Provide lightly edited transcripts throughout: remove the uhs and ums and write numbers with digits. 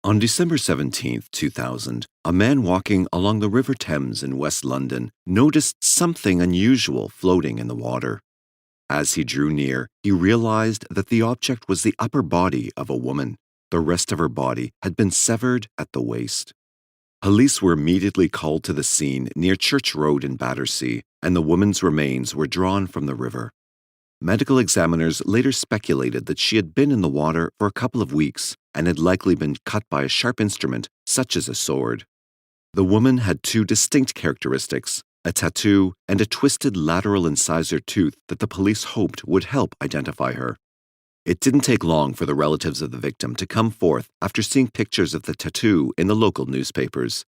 On December 17, 2000, a man walking along the River Thames in West London noticed something unusual floating in the water. As he drew near, he realized that the object was the upper body of a woman. The rest of her body had been severed at the waist. Police were immediately called to the scene near Church Road in Battersea, and the woman's remains were drawn from the river. Medical examiners later speculated that she had been in the water for a couple of weeks and had likely been cut by a sharp instrument, such as a sword. The woman had two distinct characteristics: a tattoo and a twisted lateral incisor tooth that the police hoped would help identify her. It didn't take long for the relatives of the victim to come forth after seeing pictures of the tattoo in the local newspapers.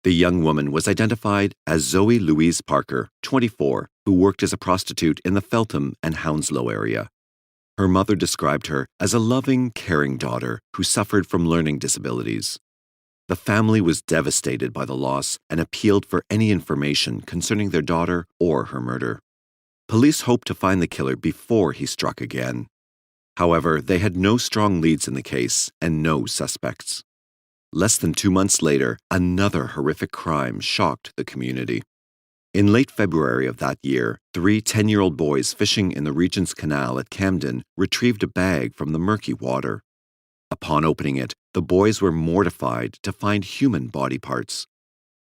The young woman was identified as Zoe Louise Parker, 24, who worked as a prostitute in the Feltham and Hounslow area. Her mother described her as a loving, caring daughter who suffered from learning disabilities. The family was devastated by the loss and appealed for any information concerning their daughter or her murder. Police hoped to find the killer before he struck again. However, they had no strong leads in the case and no suspects. Less than 2 months later, another horrific crime shocked the community. In late February of that year, 3 10-year-old boys fishing in the Regent's Canal at Camden retrieved a bag from the murky water. Upon opening it, the boys were mortified to find human body parts.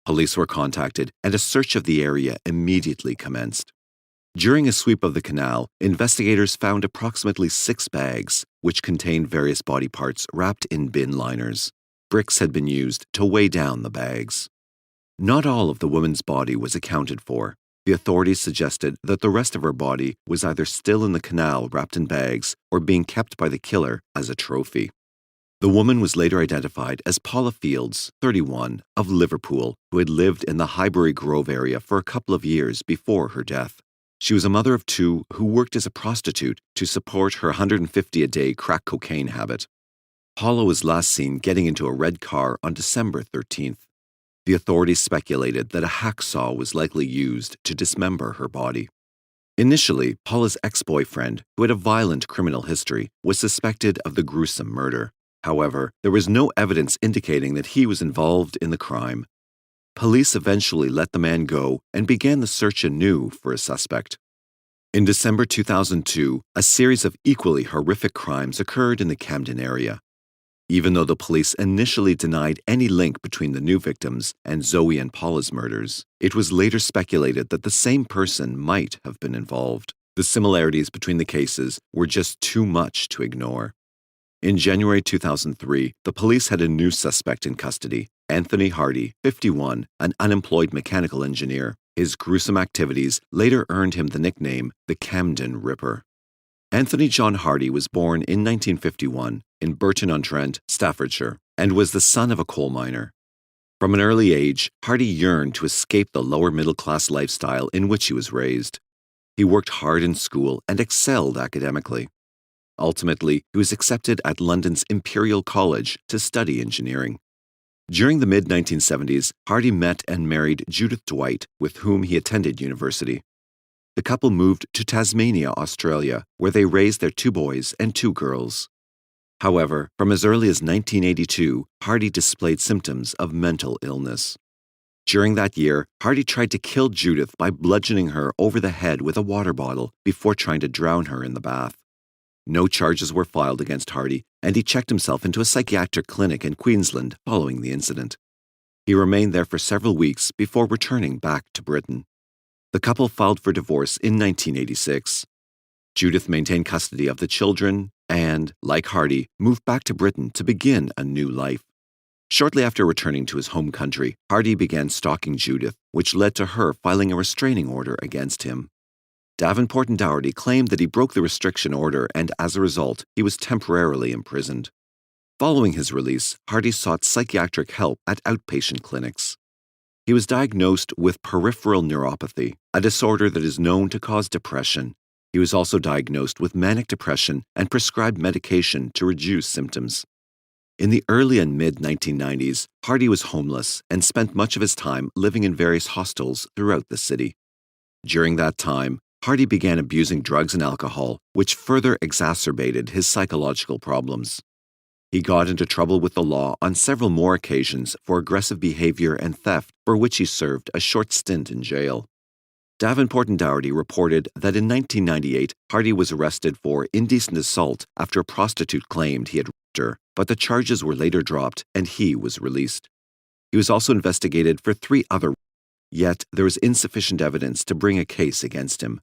Police were contacted, and a search of the area immediately commenced. During a sweep of the canal, investigators found approximately 6 bags, which contained various body parts wrapped in bin liners. Bricks had been used to weigh down the bags. Not all of the woman's body was accounted for. The authorities suggested that the rest of her body was either still in the canal wrapped in bags or being kept by the killer as a trophy. The woman was later identified as Paula Fields, 31, of Liverpool, who had lived in the Highbury Grove area for a couple of years before her death. She was a mother of 2 who worked as a prostitute to support her 150 a day crack cocaine habit. Paula was last seen getting into a red car on December 13th. The authorities speculated that a hacksaw was likely used to dismember her body. Initially, Paula's ex-boyfriend, who had a violent criminal history, was suspected of the gruesome murder. However, there was no evidence indicating that he was involved in the crime. Police eventually let the man go and began the search anew for a suspect. In December 2002, a series of equally horrific crimes occurred in the Camden area. Even though the police initially denied any link between the new victims and Zoe and Paula's murders, it was later speculated that the same person might have been involved. The similarities between the cases were just too much to ignore. In January 2003, the police had a new suspect in custody: Anthony Hardy, 51, an unemployed mechanical engineer. His gruesome activities later earned him the nickname the Camden Ripper. Anthony John Hardy was born in 1951 in Burton-on-Trent, Staffordshire, and was the son of a coal miner. From an early age, Hardy yearned to escape the lower middle-class lifestyle in which he was raised. He worked hard in school and excelled academically. Ultimately, he was accepted at London's Imperial College to study engineering. During the mid-1970s, Hardy met and married Judith Dwight, with whom he attended university. The couple moved to Tasmania, Australia, where they raised their 2 boys and 2 girls. However, from as early as 1982, Hardy displayed symptoms of mental illness. During that year, Hardy tried to kill Judith by bludgeoning her over the head with a water bottle before trying to drown her in the bath. No charges were filed against Hardy, and he checked himself into a psychiatric clinic in Queensland following the incident. He remained there for several weeks before returning back to Britain. The couple filed for divorce in 1986. Judith maintained custody of the children and, like Hardy, moved back to Britain to begin a new life. Shortly after returning to his home country, Hardy began stalking Judith, which led to her filing a restraining order against him. Davenport and Dougherty claimed that he broke the restriction order, and as a result, he was temporarily imprisoned. Following his release, Hardy sought psychiatric help at outpatient clinics. He was diagnosed with peripheral neuropathy, a disorder that is known to cause depression. He was also diagnosed with manic depression and prescribed medication to reduce symptoms. In the early and mid-1990s, Hardy was homeless and spent much of his time living in various hostels throughout the city. During that time, Hardy began abusing drugs and alcohol, which further exacerbated his psychological problems. He got into trouble with the law on several more occasions for aggressive behavior and theft, for which he served a short stint in jail. Davenport and Dougherty reported that in 1998, Hardy was arrested for indecent assault after a prostitute claimed he had raped her, but the charges were later dropped and he was released. He was also investigated for 3 other, yet there is insufficient evidence to bring a case against him.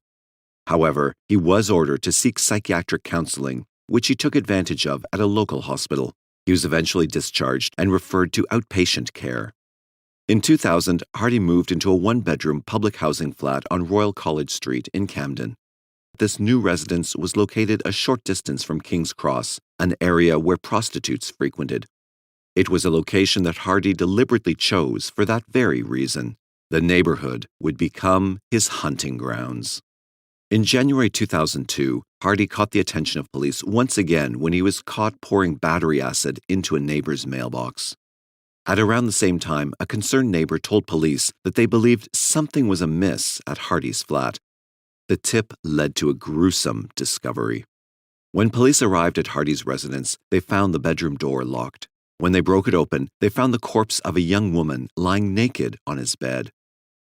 However, he was ordered to seek psychiatric counseling, which he took advantage of at a local hospital. He was eventually discharged and referred to outpatient care. In 2000, Hardy moved into a 1-bedroom public housing flat on Royal College Street in Camden. This new residence was located a short distance from King's Cross, an area where prostitutes frequented. It was a location that Hardy deliberately chose for that very reason. The neighborhood would become his hunting grounds. In January 2002, Hardy caught the attention of police once again when he was caught pouring battery acid into a neighbor's mailbox. At around the same time, a concerned neighbor told police that they believed something was amiss at Hardy's flat. The tip led to a gruesome discovery. When police arrived at Hardy's residence, they found the bedroom door locked. When they broke it open, they found the corpse of a young woman lying naked on his bed.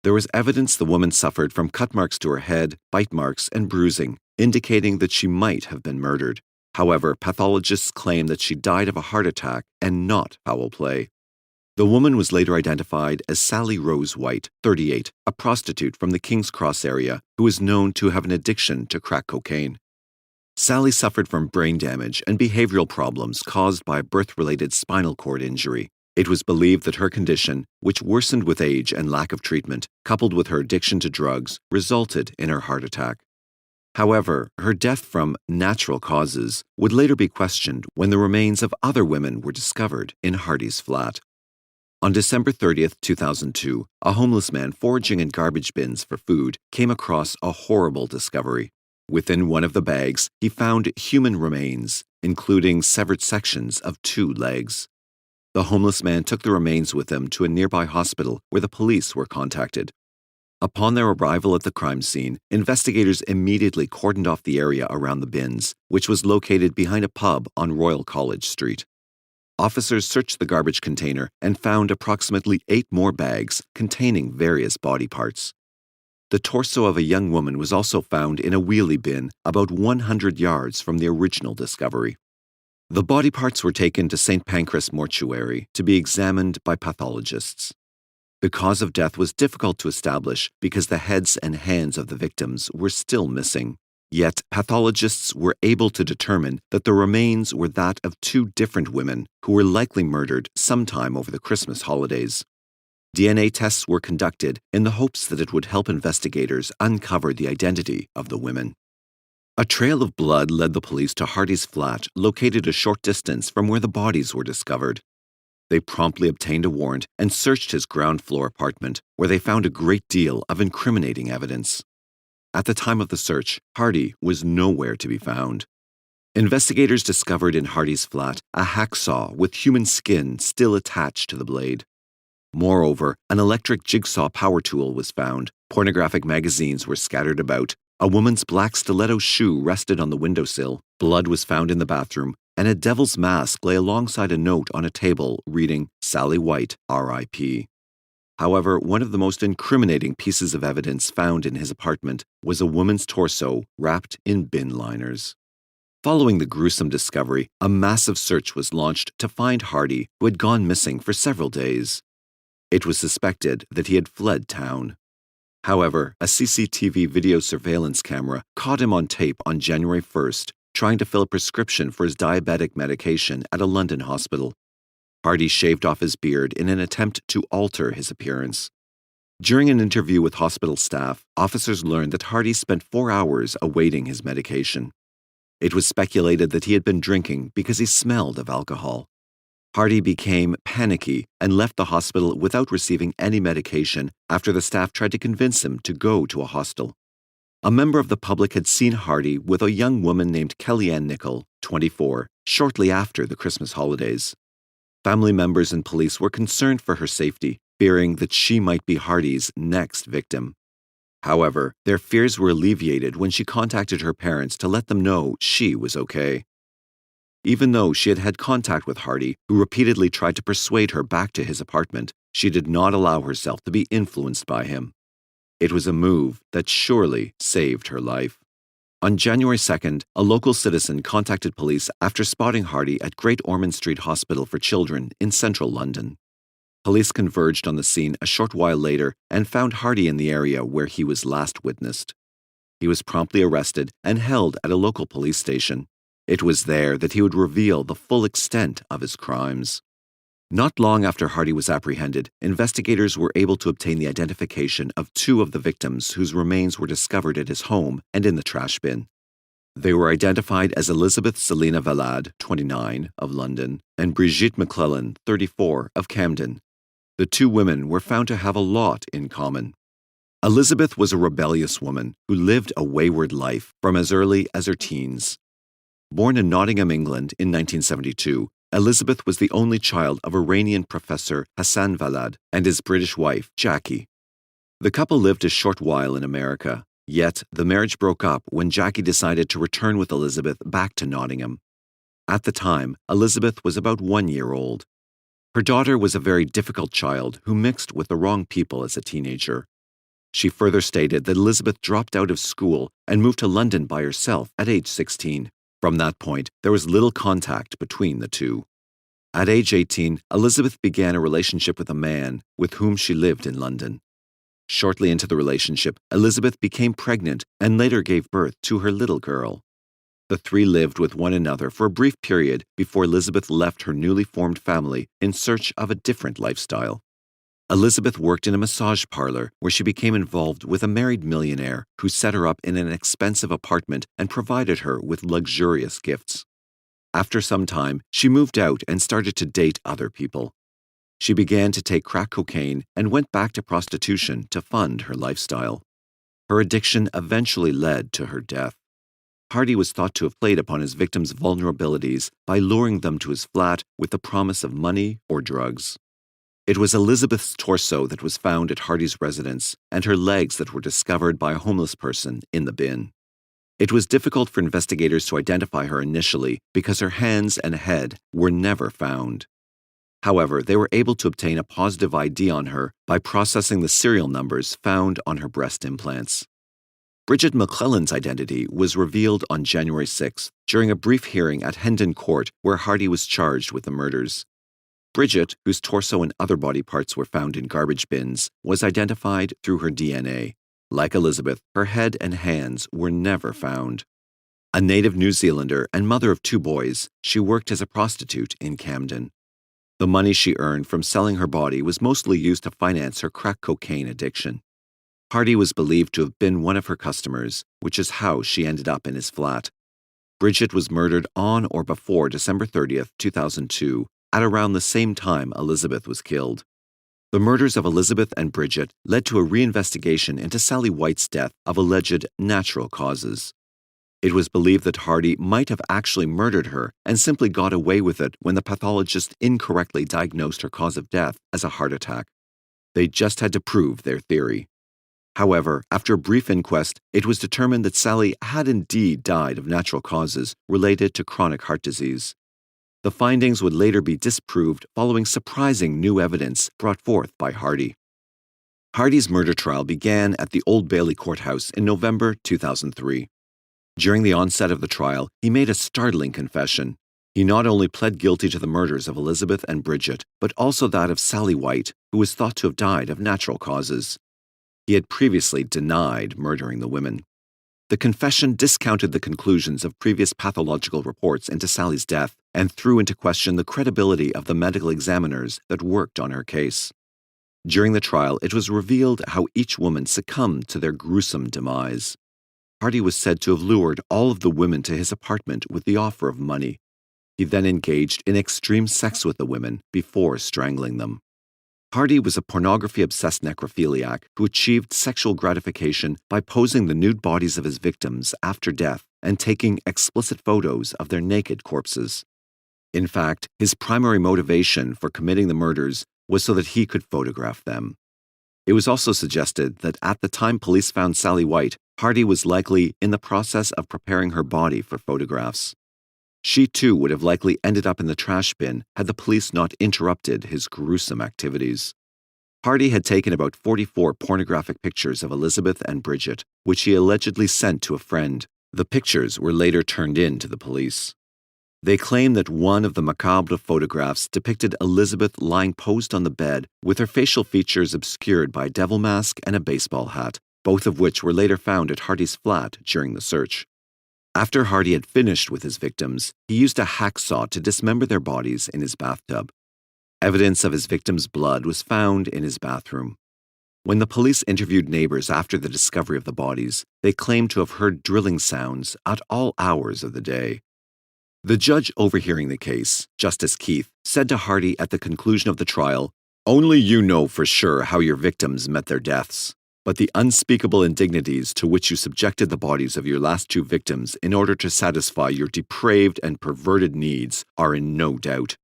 There was evidence the woman suffered from cut marks to her head, bite marks, and bruising, indicating that she might have been murdered. However, pathologists claim that she died of a heart attack and not foul play. The woman was later identified as Sally Rose White, 38, a prostitute from the King's Cross area who is known to have an addiction to crack cocaine. Sally suffered from brain damage and behavioral problems caused by a birth-related spinal cord injury. It was believed that her condition, which worsened with age and lack of treatment, coupled with her addiction to drugs, resulted in her heart attack. However, her death from natural causes would later be questioned when the remains of other women were discovered in Hardy's flat. On December 30, 2002, a homeless man foraging in garbage bins for food came across a horrible discovery. Within one of the bags, he found human remains, including severed sections of 2 legs. The homeless man took the remains with him to a nearby hospital where the police were contacted. Upon their arrival at the crime scene, investigators immediately cordoned off the area around the bins, which was located behind a pub on Royal College Street. Officers searched the garbage container and found approximately 8 more bags containing various body parts. The torso of a young woman was also found in a wheelie bin about 100 yards from the original discovery. The body parts were taken to St. Pancras Mortuary to be examined by pathologists. The cause of death was difficult to establish because the heads and hands of the victims were still missing. Yet, pathologists were able to determine that the remains were that of 2 different women who were likely murdered sometime over the Christmas holidays. DNA tests were conducted in the hopes that it would help investigators uncover the identity of the women. A trail of blood led the police to Hardy's flat, located a short distance from where the bodies were discovered. They promptly obtained a warrant and searched his ground floor apartment, where they found a great deal of incriminating evidence. At the time of the search, Hardy was nowhere to be found. Investigators discovered in Hardy's flat a hacksaw with human skin still attached to the blade. Moreover, an electric jigsaw power tool was found, pornographic magazines were scattered about, a woman's black stiletto shoe rested on the windowsill, blood was found in the bathroom, and a devil's mask lay alongside a note on a table reading, "Sally White, R.I.P." However, one of the most incriminating pieces of evidence found in his apartment was a woman's torso wrapped in bin liners. Following the gruesome discovery, a massive search was launched to find Hardy, who had gone missing for several days. It was suspected that he had fled town. However, a CCTV video surveillance camera caught him on tape on January 1st, trying to fill a prescription for his diabetic medication at a London hospital. Hardy shaved off his beard in an attempt to alter his appearance. During an interview with hospital staff, officers learned that Hardy spent 4 hours awaiting his medication. It was speculated that he had been drinking because he smelled of alcohol. Hardy became panicky and left the hospital without receiving any medication after the staff tried to convince him to go to a hostel. A member of the public had seen Hardy with a young woman named Kellyanne Nichol, 24, shortly after the Christmas holidays. Family members and police were concerned for her safety, fearing that she might be Hardy's next victim. However, their fears were alleviated when she contacted her parents to let them know she was okay. Even though she had had contact with Hardy, who repeatedly tried to persuade her back to his apartment, she did not allow herself to be influenced by him. It was a move that surely saved her life. On January 2nd, a local citizen contacted police after spotting Hardy at Great Ormond Street Hospital for Children in central London. Police converged on the scene a short while later and found Hardy in the area where he was last witnessed. He was promptly arrested and held at a local police station. It was there that he would reveal the full extent of his crimes. Not long after Hardy was apprehended, investigators were able to obtain the identification of two of the victims whose remains were discovered at his home and in the trash bin. They were identified as Elizabeth Selina Valade, 29, of London, and Brigitte McClellan, 34, of Camden. The two women were found to have a lot in common. Elizabeth was a rebellious woman who lived a wayward life from as early as her teens. Born in Nottingham, England in 1972, Elizabeth was the only child of Iranian professor Hassan Valade and his British wife, Jackie. The couple lived a short while in America, yet the marriage broke up when Jackie decided to return with Elizabeth back to Nottingham. At the time, Elizabeth was about 1 year old. Her daughter was a very difficult child who mixed with the wrong people as a teenager. She further stated that Elizabeth dropped out of school and moved to London by herself at age 16. From that point, there was little contact between the two. At age 18, Elizabeth began a relationship with a man with whom she lived in London. Shortly into the relationship, Elizabeth became pregnant and later gave birth to her little girl. The three lived with one another for a brief period before Elizabeth left her newly formed family in search of a different lifestyle. Elizabeth worked in a massage parlor where she became involved with a married millionaire who set her up in an expensive apartment and provided her with luxurious gifts. After some time, she moved out and started to date other people. She began to take crack cocaine and went back to prostitution to fund her lifestyle. Her addiction eventually led to her death. Hardy was thought to have played upon his victims' vulnerabilities by luring them to his flat with the promise of money or drugs. It was Elizabeth's torso that was found at Hardy's residence and her legs that were discovered by a homeless person in the bin. It was difficult for investigators to identify her initially because her hands and head were never found. However, they were able to obtain a positive ID on her by processing the serial numbers found on her breast implants. Brigitte McClellan's identity was revealed on January 6th during a brief hearing at Hendon Court where Hardy was charged with the murders. Brigitte, whose torso and other body parts were found in garbage bins, was identified through her DNA. Like Elizabeth, her head and hands were never found. A native New Zealander and mother of two boys, she worked as a prostitute in Camden. The money she earned from selling her body was mostly used to finance her crack cocaine addiction. Hardy was believed to have been one of her customers, which is how she ended up in his flat. Brigitte was murdered on or before December 30th, 2002, at around the same time Elizabeth was killed. The murders of Elizabeth and Brigitte led to a reinvestigation into Sally White's death of alleged natural causes. It was believed that Hardy might have actually murdered her and simply got away with it when the pathologist incorrectly diagnosed her cause of death as a heart attack. They just had to prove their theory. However, after a brief inquest, it was determined that Sally had indeed died of natural causes related to chronic heart disease. The findings would later be disproved following surprising new evidence brought forth by Hardy. Hardy's murder trial began at the Old Bailey Courthouse in November 2003. During the onset of the trial, he made a startling confession. He not only pled guilty to the murders of Elizabeth and Brigitte, but also that of Sally White, who was thought to have died of natural causes. He had previously denied murdering the women. The confession discounted the conclusions of previous pathological reports into Sally's death and threw into question the credibility of the medical examiners that worked on her case. During the trial, it was revealed how each woman succumbed to their gruesome demise. Hardy was said to have lured all of the women to his apartment with the offer of money. He then engaged in extreme sex with the women before strangling them. Hardy was a pornography-obsessed necrophiliac who achieved sexual gratification by posing the nude bodies of his victims after death and taking explicit photos of their naked corpses. In fact, his primary motivation for committing the murders was so that he could photograph them. It was also suggested that at the time police found Sally White, Hardy was likely in the process of preparing her body for photographs. She too would have likely ended up in the trash bin had the police not interrupted his gruesome activities. Hardy had taken about 44 pornographic pictures of Elizabeth and Bridget, which he allegedly sent to a friend. The pictures were later turned in to the police. They claim that one of the macabre photographs depicted Elizabeth lying posed on the bed with her facial features obscured by a devil mask and a baseball hat, both of which were later found at Hardy's flat during the search. After Hardy had finished with his victims, he used a hacksaw to dismember their bodies in his bathtub. Evidence of his victims' blood was found in his bathroom. When the police interviewed neighbors after the discovery of the bodies, they claimed to have heard drilling sounds at all hours of the day. The judge overhearing the case, Justice Keith, said to Hardy at the conclusion of the trial, "Only you know for sure how your victims met their deaths, but the unspeakable indignities to which you subjected the bodies of your last two victims in order to satisfy your depraved and perverted needs are in no doubt."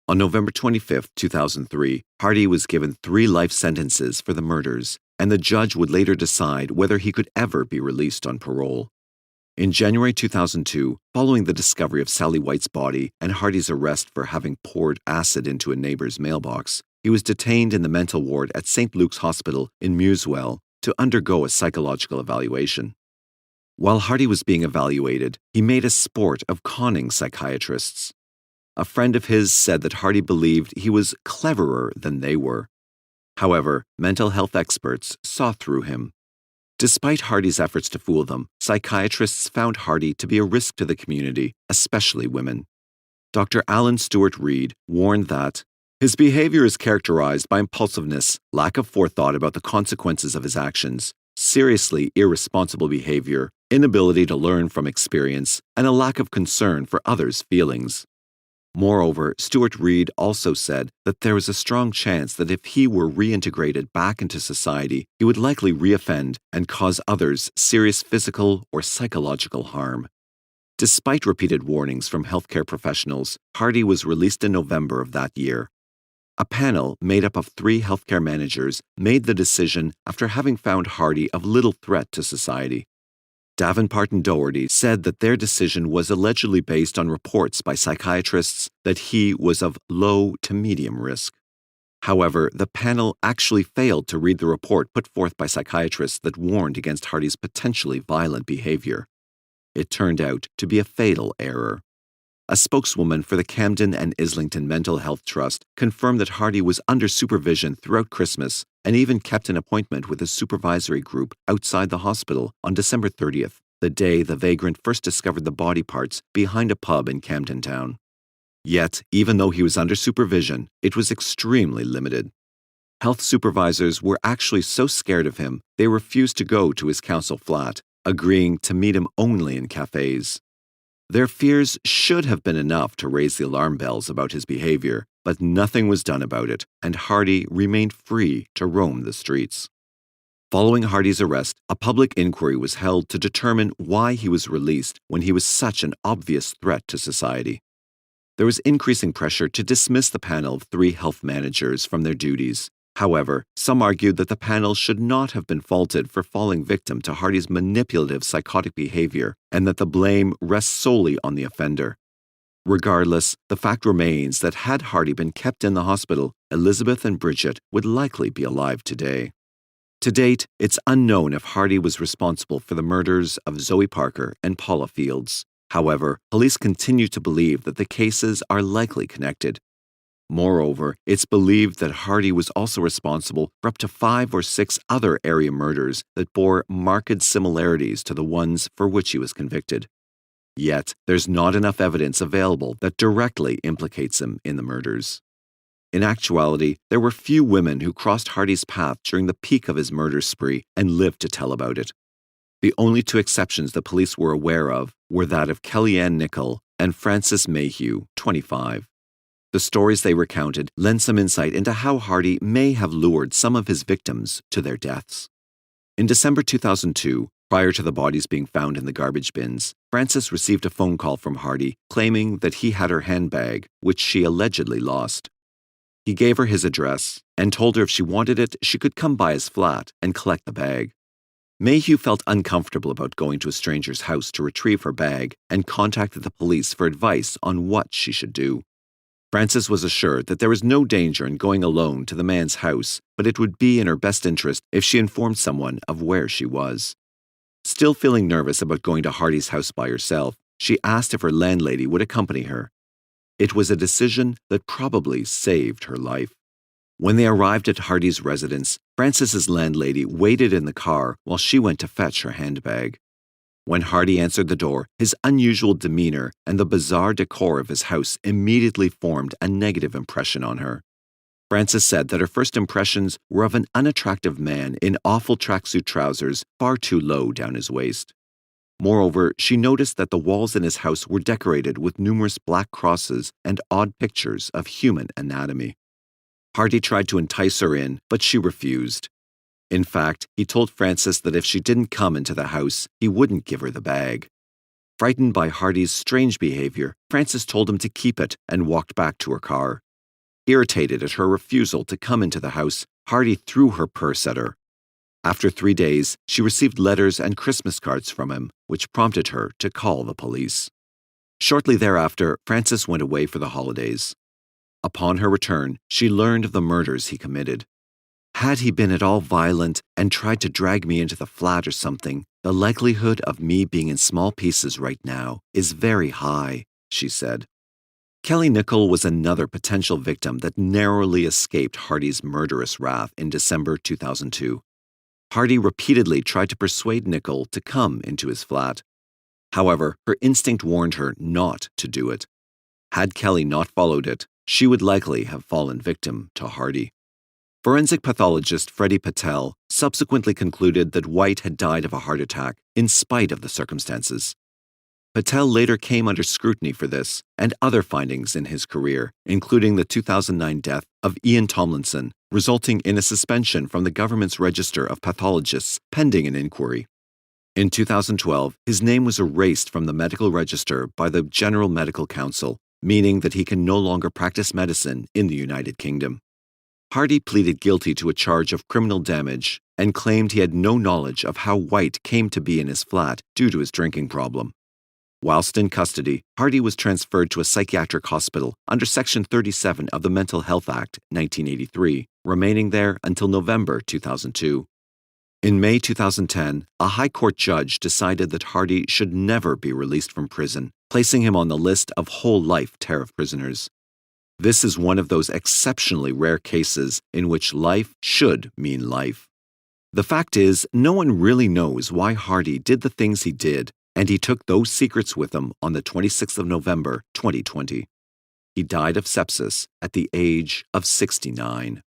On November 25, 2003, Hardy was given 3 life sentences for the murders, and the judge would later decide whether he could ever be released on parole. In January 2002, following the discovery of Sally White's body and Hardy's arrest for having poured acid into a neighbor's mailbox, he was detained in the mental ward at St. Luke's Hospital in Muswell to undergo a psychological evaluation. While Hardy was being evaluated, he made a sport of conning psychiatrists. A friend of his said that Hardy believed he was cleverer than they were. However, mental health experts saw through him. Despite Hardy's efforts to fool them, psychiatrists found Hardy to be a risk to the community, especially women. Dr. Alan Stewart Reed warned that his behavior is characterized by impulsiveness, lack of forethought about the consequences of his actions, seriously irresponsible behavior, inability to learn from experience, and a lack of concern for others' feelings. Moreover, Stewart Reed also said that there was a strong chance that if he were reintegrated back into society, he would likely reoffend and cause others serious physical or psychological harm. Despite repeated warnings from healthcare professionals, Hardy was released in November of that year. A panel made up of 3 healthcare managers made the decision after having found Hardy of little threat to society. Davenport and Doherty said that their decision was allegedly based on reports by psychiatrists that he was of low to medium risk. However, the panel actually failed to read the report put forth by psychiatrists that warned against Hardy's potentially violent behavior. It turned out to be a fatal error. A spokeswoman for the Camden and Islington Mental Health Trust confirmed that Hardy was under supervision throughout Christmas and even kept an appointment with a supervisory group outside the hospital on December 30th, the day the vagrant first discovered the body parts behind a pub in Camden Town. Yet, even though he was under supervision, it was extremely limited. Health supervisors were actually so scared of him, they refused to go to his council flat, agreeing to meet him only in cafes. Their fears should have been enough to raise the alarm bells about his behavior, but nothing was done about it, and Hardy remained free to roam the streets. Following Hardy's arrest, a public inquiry was held to determine why he was released when he was such an obvious threat to society. There was increasing pressure to dismiss the panel of 3 health managers from their duties. However, some argued that the panel should not have been faulted for falling victim to Hardy's manipulative psychotic behavior and that the blame rests solely on the offender. Regardless, the fact remains that had Hardy been kept in the hospital, Elizabeth and Bridget would likely be alive today. To date, it's unknown if Hardy was responsible for the murders of Zoe Parker and Paula Fields. However, police continue to believe that the cases are likely connected. Moreover, it's believed that Hardy was also responsible for up to 5 or 6 other area murders that bore marked similarities to the ones for which he was convicted. Yet, there's not enough evidence available that directly implicates him in the murders. In actuality, there were few women who crossed Hardy's path during the peak of his murder spree and lived to tell about it. The only 2 exceptions the police were aware of were that of Kellyanne Nichol and Frances Mayhew, 25. The stories they recounted lend some insight into how Hardy may have lured some of his victims to their deaths. In December 2002, prior to the bodies being found in the garbage bins, Frances received a phone call from Hardy claiming that he had her handbag, which she allegedly lost. He gave her his address and told her if she wanted it, she could come by his flat and collect the bag. Mayhew felt uncomfortable about going to a stranger's house to retrieve her bag and contacted the police for advice on what she should do. Frances was assured that there was no danger in going alone to the man's house, but it would be in her best interest if she informed someone of where she was. Still feeling nervous about going to Hardy's house by herself, she asked if her landlady would accompany her. It was a decision that probably saved her life. When they arrived at Hardy's residence, Frances's landlady waited in the car while she went to fetch her handbag. When Hardy answered the door, his unusual demeanor and the bizarre decor of his house immediately formed a negative impression on her. Frances said that her first impressions were of an unattractive man in awful tracksuit trousers far too low down his waist. Moreover, she noticed that the walls in his house were decorated with numerous black crosses and odd pictures of human anatomy. Hardy tried to entice her in, but she refused. In fact, he told Frances that if she didn't come into the house, he wouldn't give her the bag. Frightened by Hardy's strange behavior, Frances told him to keep it and walked back to her car. Irritated at her refusal to come into the house, Hardy threw her purse at her. After 3 days, she received letters and Christmas cards from him, which prompted her to call the police. Shortly thereafter, Frances went away for the holidays. Upon her return, she learned of the murders he committed. Had he been at all violent and tried to drag me into the flat or something, the likelihood of me being in small pieces right now is very high, she said. Kelly Nichol was another potential victim that narrowly escaped Hardy's murderous wrath in December 2002. Hardy repeatedly tried to persuade Nichol to come into his flat. However, her instinct warned her not to do it. Had Kelly not followed it, she would likely have fallen victim to Hardy. Forensic pathologist Freddie Patel subsequently concluded that White had died of a heart attack in spite of the circumstances. Patel later came under scrutiny for this and other findings in his career, including the 2009 death of Ian Tomlinson, resulting in a suspension from the government's register of pathologists pending an inquiry. In 2012, his name was erased from the medical register by the General Medical Council, meaning that he can no longer practice medicine in the United Kingdom. Hardy pleaded guilty to a charge of criminal damage and claimed he had no knowledge of how White came to be in his flat due to his drinking problem. Whilst in custody, Hardy was transferred to a psychiatric hospital under Section 37 of the Mental Health Act, 1983, remaining there until November 2002. In May 2010, a High Court judge decided that Hardy should never be released from prison, placing him on the list of whole-life tariff prisoners. This is one of those exceptionally rare cases in which life should mean life. The fact is, no one really knows why Hardy did the things he did, and he took those secrets with him on the 26th of November, 2020. He died of sepsis at the age of 69.